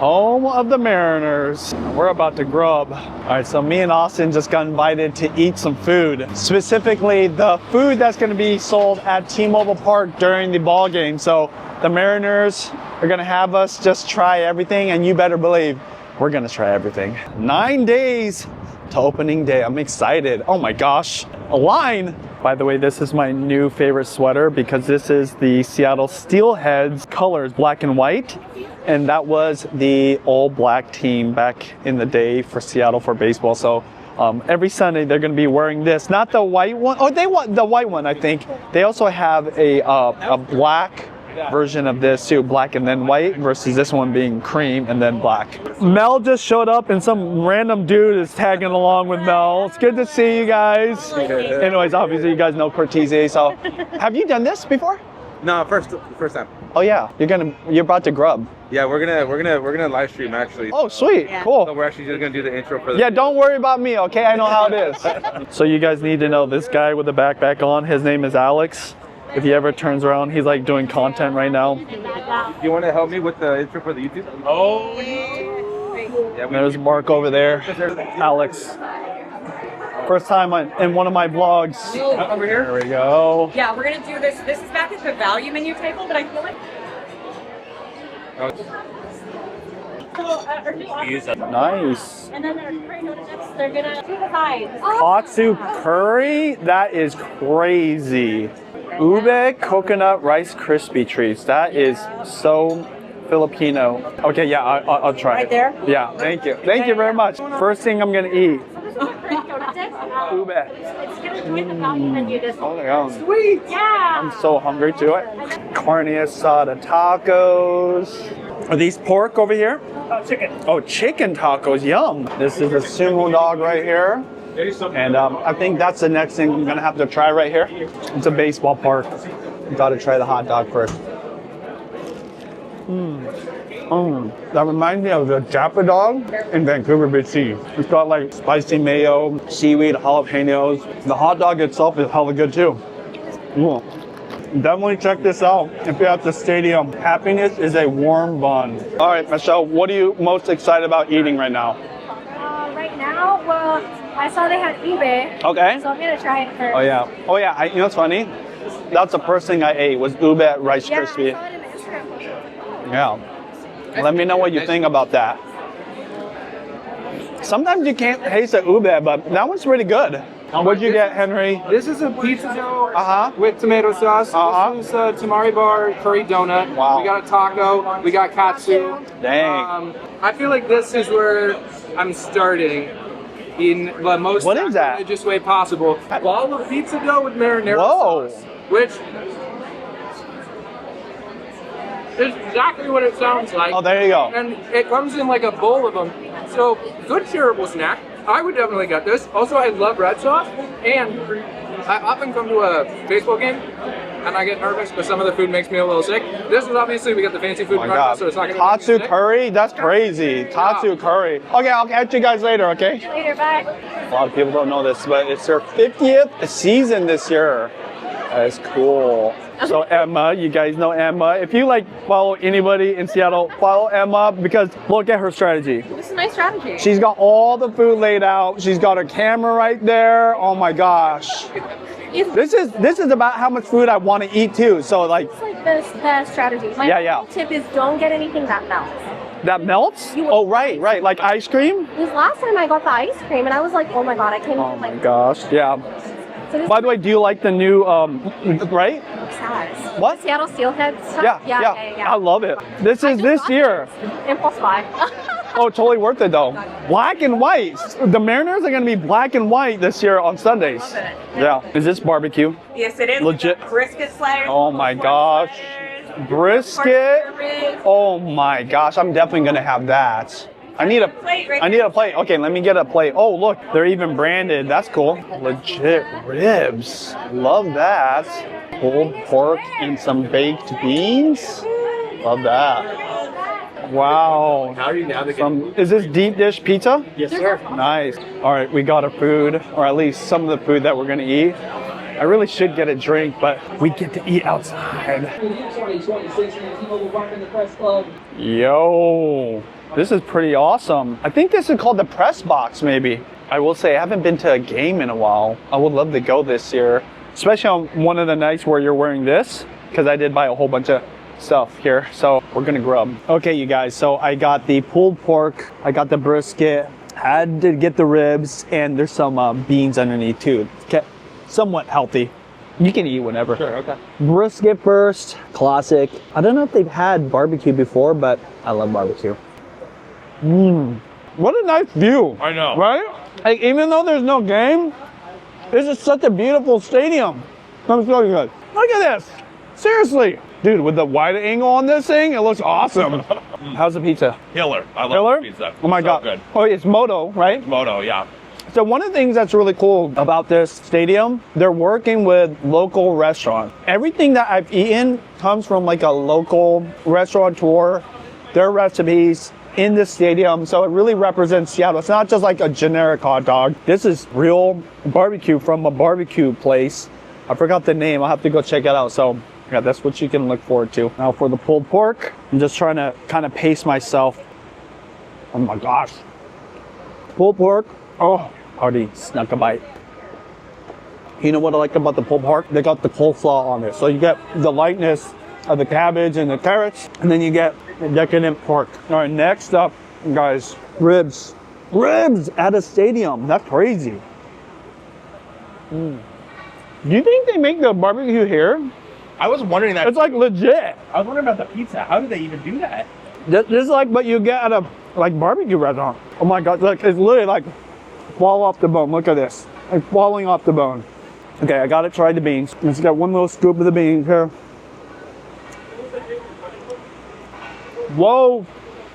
home of the Mariners. We're about to grub. All right, so me and Austin just got invited to eat some food. Specifically, the food that's going to be sold at T-Mobile Park during the ball game. So the Mariners are going to have us just try everything, and you better believe we're going to try everything. 9 days to opening day. I'm excited. Oh my gosh, a line. By the way, this is my new favorite sweater because this is the Seattle Steelheads colors, black and white. And that was the all black team back in the day for Seattle for baseball. So every Sunday they're going to be wearing this, not the white one. Oh, they want the white one, I think. They also have a black version of this too, black and then white, versus this one being cream and then black. Mel just showed up and some random dude is tagging along with Mel. It's good to see you guys. Anyways, obviously you guys know Cortese. So have you done this before? No, first time. Oh yeah, you're about to grub. Yeah, we're gonna live stream actually. Oh sweet, Yeah. cool. So we're actually just gonna do the intro for the. Yeah, don't worry about me, okay? I know how it is. So you guys need to know this guy with the backpack on. His name is Alex. If he ever turns around, he's like doing content right now. You want to help me with the intro for the YouTube? Oh. Yeah, There's Mark over there. Alex. First time in one of my vlogs. Over here. There we go. Yeah, we're gonna do this. This is back at the value menu table, but I feel like. Nice. And then they're gonna do the sides. Katsu curry? That is crazy. Ube coconut rice crispy treats. That is so Filipino. Okay, yeah, I'll try Right it. there? Yeah, thank you. Thank you very much. First thing I'm gonna eat. Ube. It's gonna be the value menu this Oh my god. Sweet. Yeah. I'm so hungry to it. Carne asada tacos. Are these pork over here? Chicken. Oh, chicken tacos, yum. This is a sumo dog right here. And I think that's the next thing I'm gonna have to try right here. It's a baseball park. Gotta try the hot dog first. That reminds me of the Japa dog in Vancouver, BC. It's got like spicy mayo, seaweed, jalapenos. The hot dog itself is hella good too. Ooh. Definitely check this out if you're at the stadium. Happiness is a warm bun. All right, Michelle, what are you most excited about eating right now? Right now, well, I saw they had ube. Okay. So I'm gonna try it first. Oh yeah. Oh yeah. You know what's funny? That's the first thing I ate was ube rice Yeah, crispy. I saw it in the Instagram post. Yeah. Let me know what you think about that. Sometimes you can't taste the ube, but that one's pretty good. What'd you get, Henry? This is a pizza dough with tomato sauce. This is a tamari bar curry donut. Wow. We got a taco. We got katsu. Dang. I feel like this is where I'm starting in the most What is that? sacrilegious way possible. Ball of pizza dough with marinara Whoa. sauce, which is exactly what it sounds like. Oh, there you go. And it comes in like a bowl of them. So, good shareable snack. I would definitely get this. Also, I love red sauce, and I often come to a baseball game, and I get nervous because some of the food makes me a little sick. This is obviously, we got the fancy food Oh my breakfast, God. so it's not going to make me Katsu sick. curry? That's crazy. Katsu curry. Okay, I'll catch you guys later, okay? Later, bye. A lot of people don't know this, but it's their 50th season this year. That is cool. So Emma, you guys know Emma. If you like follow anybody in Seattle, follow Emma because look at her strategy. This is my strategy. She's got all the food laid out. She's got her camera right there. Oh my gosh. This is about how much food I want to eat too. So like It's like the strategy. My Yeah. tip is don't get anything that melts. that melts? Oh right, like ice cream? Because last time I got the ice cream and I was like, oh my god, I can't Oh even my like. gosh, yeah. So this By the way, do you like the new right? size. What? Seattle Steelhead stuff? Yeah. I love it. This is this year. Impulse buy. Oh, totally worth it though. Black and white. The Mariners are going to be black and white this year on Sundays. Love it. Yeah. Is this barbecue? Yes, it is. Legit. Brisket sliders. Oh my pork gosh. sliders, Brisket. pork ribs. Oh my gosh. I'm definitely going to have that. I need a plate. Okay, let me get a plate. Oh, look, they're even branded. That's cool. Legit ribs. Love that. Pulled pork and some baked beans. Love that. Wow. How are you navigating? Is this deep dish pizza? Yes, sir. Nice. All right, we got our food, or at least some of the food that we're gonna eat. I really should get a drink, but we get to eat outside. Yo, This is pretty awesome. I think this is called the press box, maybe. I will say I haven't been to a game in a while. I would love to go this year, especially on one of the nights where you're wearing this, because I did buy a whole bunch of stuff here. So we're gonna grub. Okay, you guys, so I got the pulled pork, I got the brisket, had to get the ribs, and there's some beans underneath too. Okay, somewhat healthy. You can eat whatever. Sure, okay. Brisket first, classic. I don't know if they've had barbecue before, but I love barbecue. What a nice view. I know. Right? Like, even though there's no game, this is such a beautiful stadium. Let me show you guys. Look at this. Seriously. Dude, with the wide angle on this thing, it looks awesome. How's the pizza? Killer. I love Killer? pizza. Oh my So God. good. Oh, it's Moto, right? Moto, yeah. So one of the things that's really cool about this stadium, they're working with local restaurants. Everything that I've eaten comes from like a local restaurateur, their recipes in this stadium. So it really represents Seattle. It's not just like a generic hot dog. This is real barbecue from a barbecue place. I forgot the name. I'll have to go check it out. So yeah, that's what you can look forward to. Now for the pulled pork, I'm just trying to kind of pace myself. Oh my gosh. Pulled pork. Oh, already snuck a bite. You know what I like about the pulled pork? They got the coleslaw on it. So you get the lightness of the cabbage and the carrots, and then you get the decadent pork. All right, next up, guys, ribs. Ribs at a stadium. That's crazy. Do you think they make the barbecue here? I was wondering that. It's like legit. I was wondering about the pizza. How do they even do that? This is like what you get at a like barbecue restaurant. Oh my God, like it's literally like fall off the bone. Look at this, like falling off the bone. Okay, I gotta try the beans. Let's get one little scoop of the beans here. Whoa,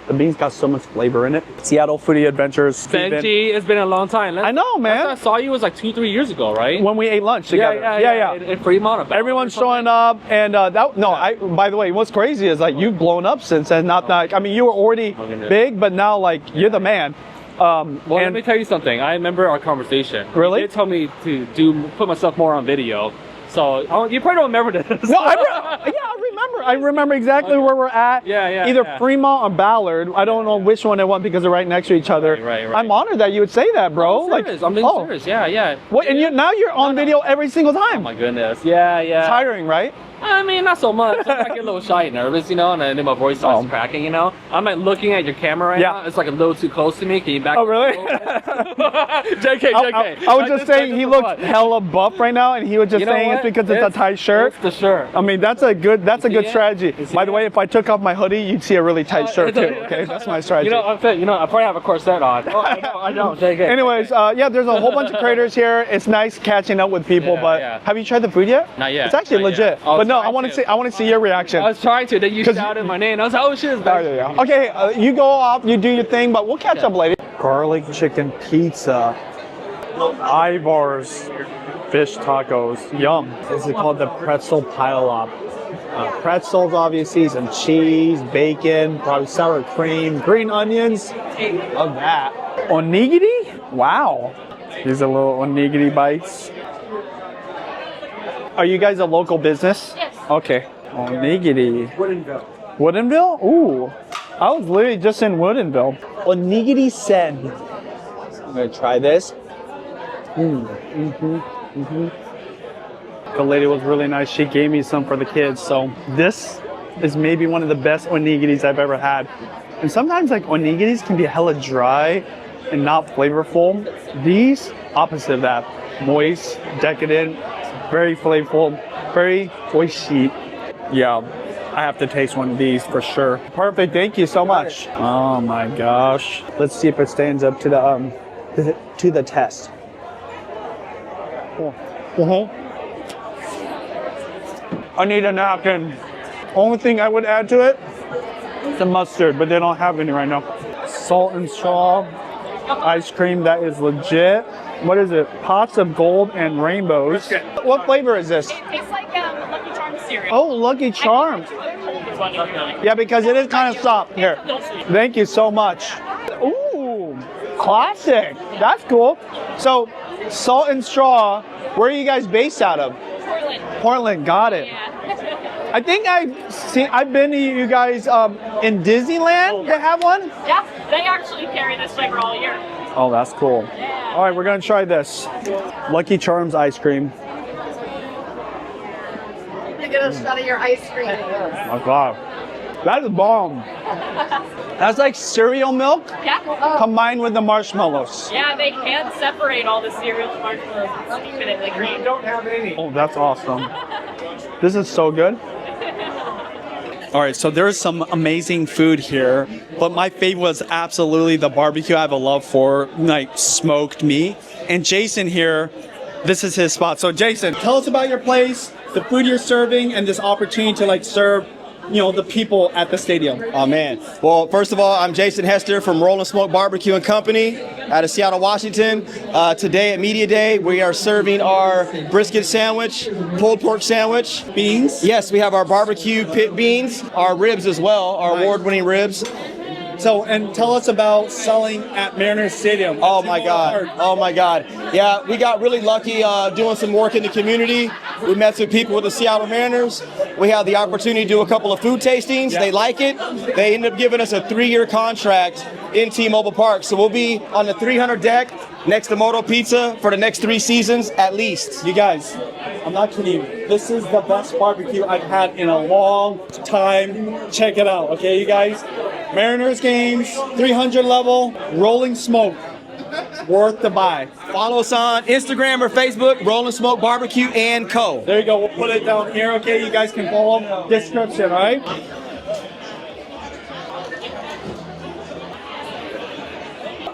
the beans got so much flavor in it. Seattle Foodie Adventures. Steven. Benji, it's been a long time. I know, man. Last I saw you was like 2-3 years ago, right? When we ate lunch together. Yeah. In Fremont. Everyone's showing up, and by the way, what's crazy is like you've blown up since then. Not that I mean you were already big, but now like you're the man. Well, let me tell you something. I remember our conversation. Really? You did tell me to put myself more on video. So you probably don't remember this. No, I remember. I remember exactly where we're at. Either Fremont or Ballard. I don't know which one it was because they're right next to each other. Right. I'm honored that you would say that, bro. I'm serious. I'm being serious. Yeah. What? And now you're on video every single time. Oh my goodness. Yeah. Tiring, right? I mean, not so much. I get a little shy and nervous, and then my voice starts cracking, I'm like looking at your camera right now. It's like a little too close to me. Can you back up? Oh, really? JK. I was just saying he looks hella buff right now, and he was just saying it's because it's a tight shirt. It's the shirt. I mean, that's a good strategy. By the way, if I took off my hoodie, you'd see a really tight shirt too. Okay, that's my strategy. I'm fit. I probably have a corset on. I know. JK. Anyways, there's a whole bunch of creators here. It's nice catching up with people, but have you tried the food yet? Not yet. It's actually legit. But no, I want to see your reaction. I was trying to. Then you shouted my name. I was like, oh shit, it's back. Yeah. Okay, you go off, you do your thing, but we'll catch up later. Garlic chicken pizza. Ivar's fish tacos. Yum. This is called the pretzel pile-up. Pretzels, obviously, some cheese, bacon, probably sour cream, green onions. Love that. Onigiri? Wow. These are little onigiri bites. Are you guys a local business? Yes. Okay. Onigiri. Woodinville? Ooh. I was literally just in Woodinville. Onigiri sen. I'm gonna try this. The lady was really nice. She gave me some for the kids. So this is maybe one of the best onigiris I've ever had. And sometimes like onigiris can be hella dry and not flavorful. These, opposite of that. Moist, decadent, very flavorful, very oishi. Yeah, I have to taste one of these for sure. Perfect, thank you so much. Oh my gosh. Let's see if it stands up to the test. I need a napkin. Only thing I would add to it is the mustard, but they don't have any right now. Salt and straw ice cream, that is legit. What is it? Pots of gold and rainbows. What flavor is this? It's like Lucky Charms cereal. Oh, Lucky Charms. Yeah, because it is kind of soft. Here. Thank you so much. Ooh, classic. That's cool. So, Salt and Straw, where are you guys based out of? Portland. Portland, got it. Yeah. I think I've been to you guys in Disneyland. They have one. Yeah, they actually carry this flavor all year. Oh, that's cool. All right, we're gonna try this. Lucky Charms ice cream. You get a shot of your ice cream. Oh God, that is bomb. That's like cereal milk Yeah. combined with the marshmallows. Yeah, they can separate all the cereal and marshmallows and steam it in the cream. Oh, that's awesome. This is so good. All right, so there's some amazing food here, but my favorite was absolutely the barbecue. I have a love for like smoked meat. And Jason here, this is his spot. So Jason, tell us about your place, the food you're serving, and this opportunity to like serve, you know, the people at the stadium. Oh man. Well, first of all, I'm Jason Hester from Smoke BBQ and Company out of Seattle, Washington. Today at Media Day, we are serving our brisket sandwich, pulled pork sandwich. Beans? Yes, we have our barbecue pit beans, our ribs as well, our award-winning ribs. So, and tell us about selling at Mariners Stadium. Oh my God. Oh my God. Yeah, we got really lucky doing some work in the community. We met some people with the Seattle Mariners. We had the opportunity to do a couple of food tastings. They like it. They ended up giving us a 3-year contract in T-Mobile Park. So we'll be on the 300 deck next to Moto Pizza for the next 3 seasons at least. You guys, I'm not kidding you. This is the best barbecue I've had in a long time. Check it out, okay, you guys? Mariners games, 300 level, rolling smoke. Worth the buy. Follow us on Instagram or Facebook, Smoke BBQ and Co. There you go. We'll put it down here, okay? You guys can follow description, all right?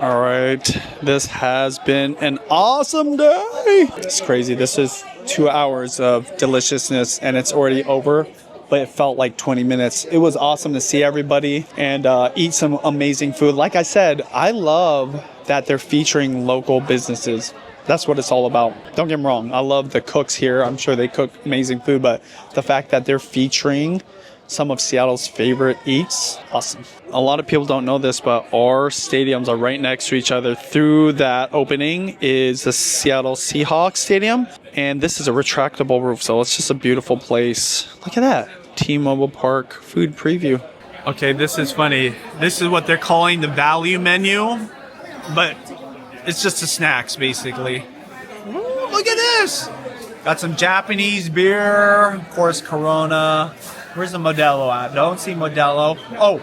All right. This has been an awesome day. It's crazy. This is 2 hours of deliciousness, and it's already over. But it felt like 20 minutes. It was awesome to see everybody and eat some amazing food. Like I said, I love that they're featuring local businesses. That's what it's all about. Don't get me wrong. I love the cooks here. I'm sure they cook amazing food, but the fact that they're featuring some of Seattle's favorite eats, awesome. A lot of people don't know this, but our stadiums are right next to each other. Through that opening is the Seattle Seahawks Stadium, and this is a retractable roof, so it's just a beautiful place. Look at that. T-Mobile Park food preview. Okay, this is funny. This is what they're calling the value menu, but it's just the snacks, basically. Ooh, look at this. Got some Japanese beer, of course, Corona. Where's the Modelo at? Don't see Modelo. Oh,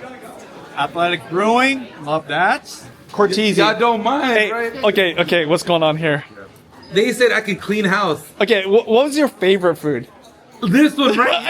Athletic Brewing. Love that. Cortese. Y'all don't mind, Hey, right? okay, what's going on here? They said I could clean house. Okay, what was your favorite food? This one right I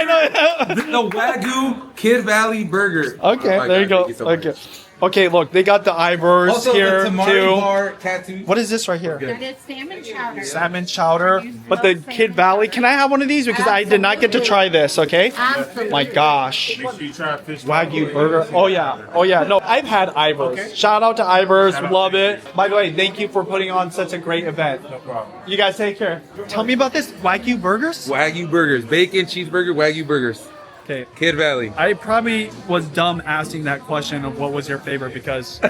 here. know. The Wagyu Kid Valley Burger. Okay, Oh my there you God, go. thank you so much. Okay. Okay, look, they got the Ivors Also, here the Tamari too. bar tattoo. What is this right here? That is salmon chowder. Salmon chowder. But the Kid Valley, can I have one of these? Because I did not get to try this, okay? Absolutely. My gosh. Wagyu burger. Oh yeah. No, I've had Ivors. Shout out to Ivors. Love it. By the way, thank you for putting on such a great event. No problem. You guys take care. Tell me about this. Wagyu burgers? Wagyu burgers. Bacon, cheeseburger, Wagyu burgers. Okay. Kid Valley. I probably was dumb asking that question of what was your favorite because. All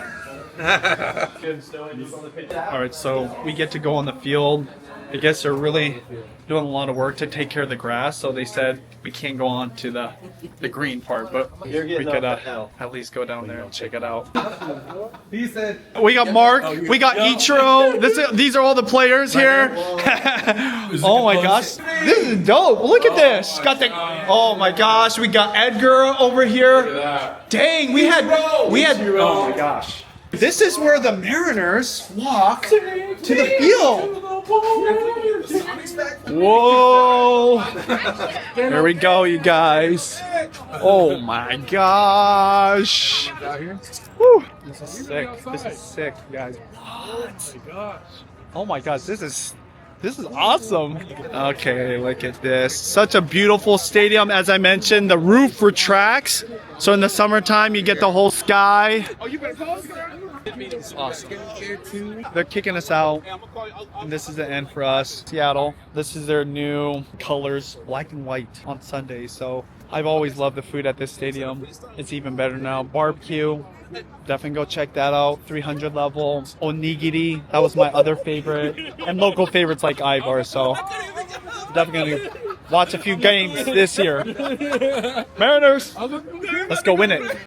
right, so we get to go on the field. I guess they're really doing a lot of work to take care of the grass, so they said we can't go on to the green part, but we could at least go down there and check it out. He said. We got Mark, we got Ichiro. These are all the players here. Oh my gosh, this is dope. Look at this. Got the. Oh my gosh, we got Edgar over here. Dang, we had. Oh my gosh. This is where the Mariners walk to the field. Whoa. There we go, you guys. Oh my gosh. Woo. This is sick. This is sick, guys. What? Oh my gosh, this is awesome. Okay, look at this. Such a beautiful stadium. As I mentioned, the roof retracts. So in the summertime, you get the whole sky. It's awesome. They're kicking us out. And this is the end for us. Seattle. This is their new colors, black and white on Sundays. So I've always loved the food at this stadium. It's even better now. Barbecue. Definitely go check that out. 300 level. Onigiri. That was my other favorite. And local favorites like Ivar. So definitely gonna watch a few games this year. Mariners, let's go win it.